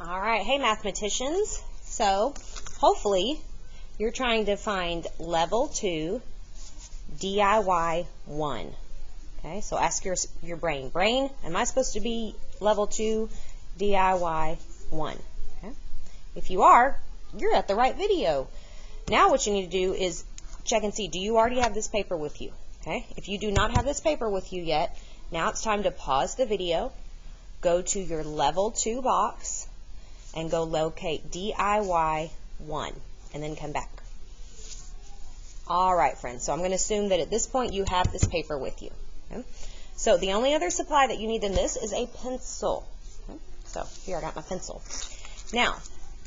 All right, hey mathematicians. So hopefully you're trying to find level 2 DIY 1. Okay, so ask your brain, am I supposed to be level 2 DIY 1? Okay. If you are, you're at the right video. Now what you need to do is check and see, do you already have this paper with you? Okay. If you do not have this paper with you yet, now it's time to pause the video, go to your level 2 box, and go locate DIY 1, and then come back. All right, friends, so I'm going to assume that at this point you have this paper with you. Okay. So the only other supply that you need in this is a pencil. Okay. So here I got my pencil. Now,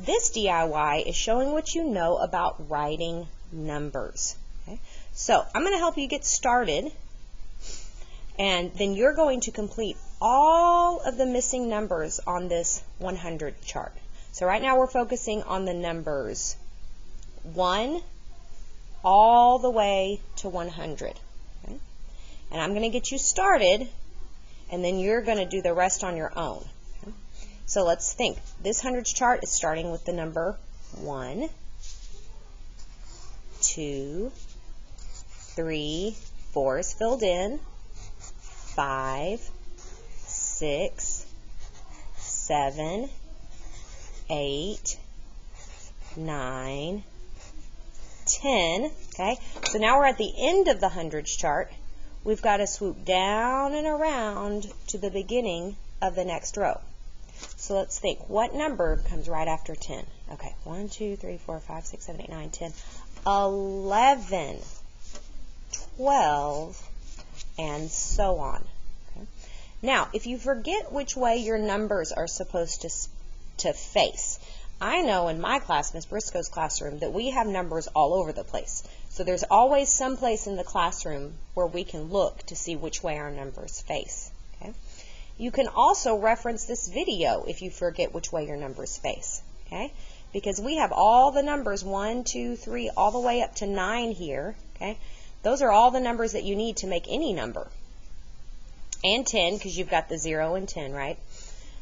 this DIY is showing what you know about writing numbers. Okay. So I'm going to help you get started, and then you're going to complete all of the missing numbers on this 100 chart. So right now we're focusing on the numbers 1 all the way to 100. Okay? And I'm going to get you started, and then you're going to do the rest on your own. Okay? So let's think. This hundreds chart is starting with the number 1, 2, 3, 4 is filled in, 5, 6, 7, 8, 9, 10. Okay, so now we're at the end of the hundreds chart. We've got to swoop down and around to the beginning of the next row. So let's think, what number comes right after 10? Okay, 1, 2, 3, 4, 5, 6, 7, 8, 9, 10, 11, 12, and so on. Okay. Now, if you forget which way your numbers are supposed to face, I know in my class, Miss Briscoe's classroom, that we have numbers all over the place. So there's always some place in the classroom where we can look to see which way our numbers face. Okay. You can also reference this video if you forget which way your numbers face. Okay. Because we have all the numbers 1, 2, 3, all the way up to 9 here. Okay. Those are all the numbers that you need to make any number. And 10, because you've got the 0 and 10, right?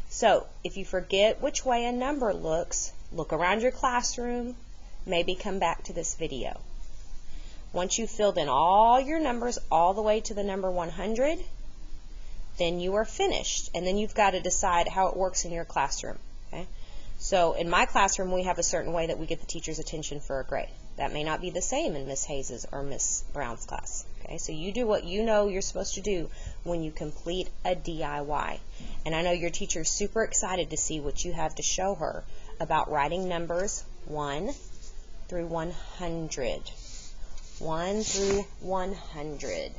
So if you forget which way a number looks, look around your classroom, maybe come back to this video. Once you've filled in all your numbers all the way to the number 100, then you are finished. And then you've got to decide how it works in your classroom. Okay? So in my classroom, we have a certain way that we get the teacher's attention for a grade. That may not be the same in Miss Hayes's or Miss Brown's class. Okay, so you do what you know you're supposed to do when you complete a DIY. And I know your teacher's super excited to see what you have to show her about writing numbers 1 through 100. 1 through 100.